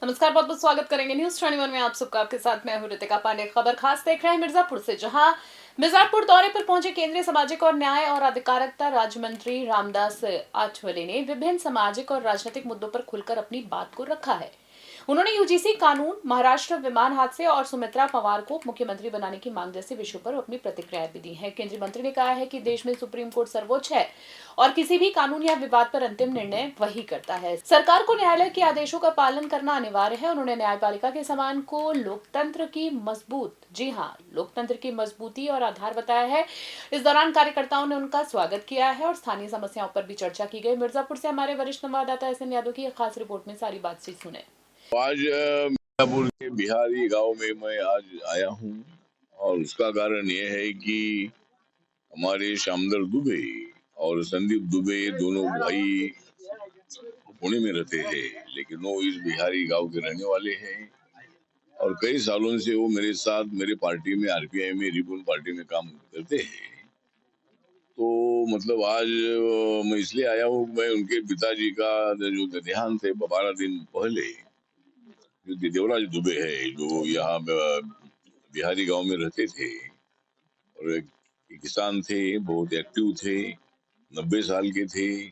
नमस्कार, बहुत बहुत स्वागत करेंगे न्यूज 21 में आप सबका। आपके साथ मैं हूं रितिका पांडे। खबर खास देख रहे हैं मिर्जापुर से, जहां मिर्जापुर दौरे पर पहुंचे केंद्रीय सामाजिक और न्याय और अधिकारिता राज्य मंत्री रामदास आठवले ने विभिन्न सामाजिक और राजनीतिक मुद्दों पर खुलकर अपनी बात को रखा है। उन्होंने यूजीसी कानून, महाराष्ट्र विमान हादसे और सुमित्रा पवार को मुख्यमंत्री बनाने की मांग जैसे विषयों पर अपनी प्रतिक्रियाएं भी दी हैं। केंद्रीय मंत्री ने कहा है कि देश में सुप्रीम कोर्ट सर्वोच्च है और किसी भी कानून या विवाद पर अंतिम निर्णय वही करता है। सरकार को न्यायालय के आदेशों का पालन करना अनिवार्य है। उन्होंने न्यायपालिका के सम्मान को लोकतंत्र की मजबूती और आधार बताया है। इस दौरान कार्यकर्ताओं ने उनका स्वागत किया है और स्थानीय समस्याओं पर भी चर्चा की गई। मिर्जापुर से हमारे वरिष्ठ संवाददाता एसएन यादव की एक खास रिपोर्ट में सारी बातचीत सुने। आज मिर्जापुर के बिहारी गांव में मैं आज आया हूं और उसका कारण यह है कि हमारे श्यामदर दुबे और संदीप दुबे दोनों भाई पुणे में रहते हैं, लेकिन वो इस बिहारी गांव के रहने वाले हैं और कई सालों से वो मेरे साथ मेरे पार्टी में आरपीआई में रिपन पार्टी में काम करते हैं। तो मतलब आज मैं इसलिए आया हूँ, मैं उनके पिताजी का जो देहांत है 12 दिन पहले, जो देवराज दुबे है, जो यहाँ बिहारी गांव में रहते थे और एक किसान थे, बहुत एक्टिव थे, 90 साल के थे,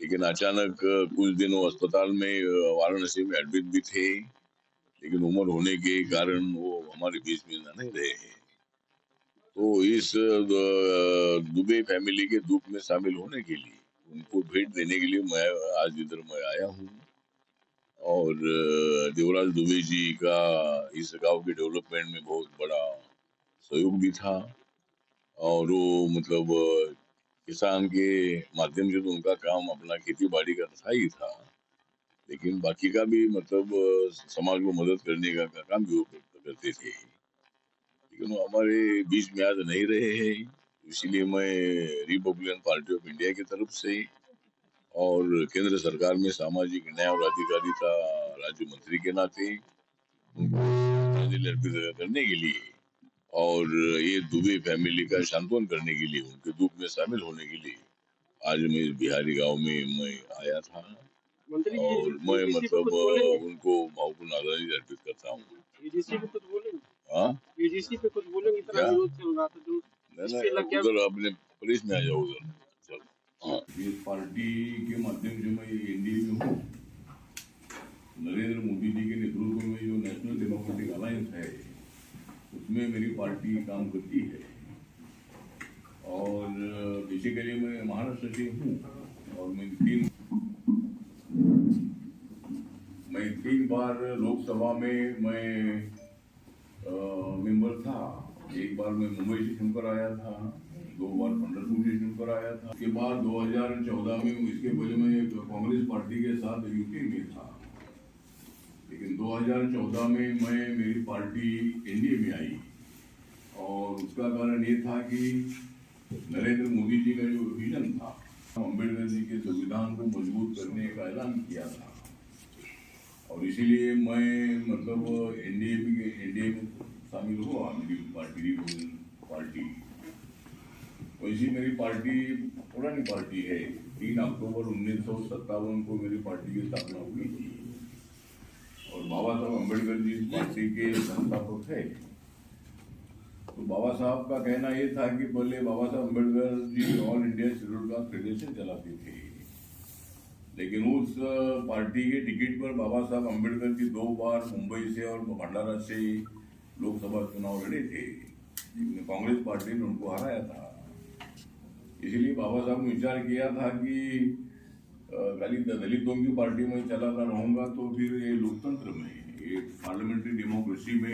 लेकिन अचानक कुछ दिनों अस्पताल में वाराणसी में एडमिट भी थे, लेकिन उम्र होने के कारण वो हमारे बीच में नहीं रहे हैं। तो इस दुबे फैमिली के दुख में शामिल होने के लिए, उनको भेंट देने के लिए मैं आज इधर मैं आया हूँ। और देवराज दुबे जी का इस गांव के डेवलपमेंट में बहुत बड़ा सहयोग भी था और वो मतलब किसान के माध्यम से तो उनका काम अपना खेती बाड़ी का था ही था, लेकिन बाकी का भी मतलब समाज को मदद करने का काम भी वो करते थे, लेकिन वो हमारे बीच में आज नहीं रहे हैं। इसीलिए मैं रिपब्लिकन पार्टी ऑफ इंडिया की तरफ से और केंद्र सरकार में सामाजिक न्याय और अधिकारिता राज्य मंत्री के नाते उनको अर्पित करने के लिए और ये दुबे फैमिली का सांत्वन करने के लिए, उनके दुख में शामिल होने के लिए आज मैं बिहारी गांव में मैं आया था और मैं मतलब उनको भावपूर्ण आदरांजलि अर्पित करता हूँ। उधर अपने पुलिस में आ जाओ उधर। हाँ, इस पार्टी के माध्यम से मैं एनडीए में हूँ। नरेंद्र मोदी जी के नेतृत्व में जो नेशनल डेमोक्रेटिक अलायंस है, उसमें मेरी पार्टी काम करती है और बेसिकली मैं महाराष्ट्र से हूँ और मैं तीन बार लोकसभा में मैं मेंबर था। एक बार मैं मुंबई से चुनकर आया था, 2 बार पंढरपुर से चुनकर आया था। उसके बाद 2014 में, इसके पहले मैं कांग्रेस पार्टी के साथ यूपी में था, लेकिन 2014 में मेरी पार्टी एनडीए में आई और उसका कारण ये था कि नरेंद्र मोदी जी का जो विजन था, अम्बेडकर जी के संविधान को मजबूत करने का ऐलान किया था और इसीलिए मैं मतलब एनडीए में शामिल हुआ। मेरी पार्टी वैसी मेरी पार्टी पुरानी पार्टी है। 3 अक्टूबर 1957 को मेरी पार्टी की स्थापना हुई थी और बाबा साहब अम्बेडकर जी पार्टी के संस्थापक है। तो बाबा साहब का कहना ये था कि पहले Baba Saheb Ambedkar ji all India scheduled caste federation चलाते थे, लेकिन उस पार्टी के टिकट पर बाबा साहब अम्बेडकर जी 2 बार मुंबई से और भंडारा से लोकसभा चुनाव लड़े थे, लेकिन कांग्रेस पार्टी ने उनको हराया था। इसलिए बाबा साहब ने विचार किया था कि खाली दलितों की पार्टी में चलाता रहूंगा तो फिर ये लोकतंत्र में, ये पार्लियामेंट्री डेमोक्रेसी में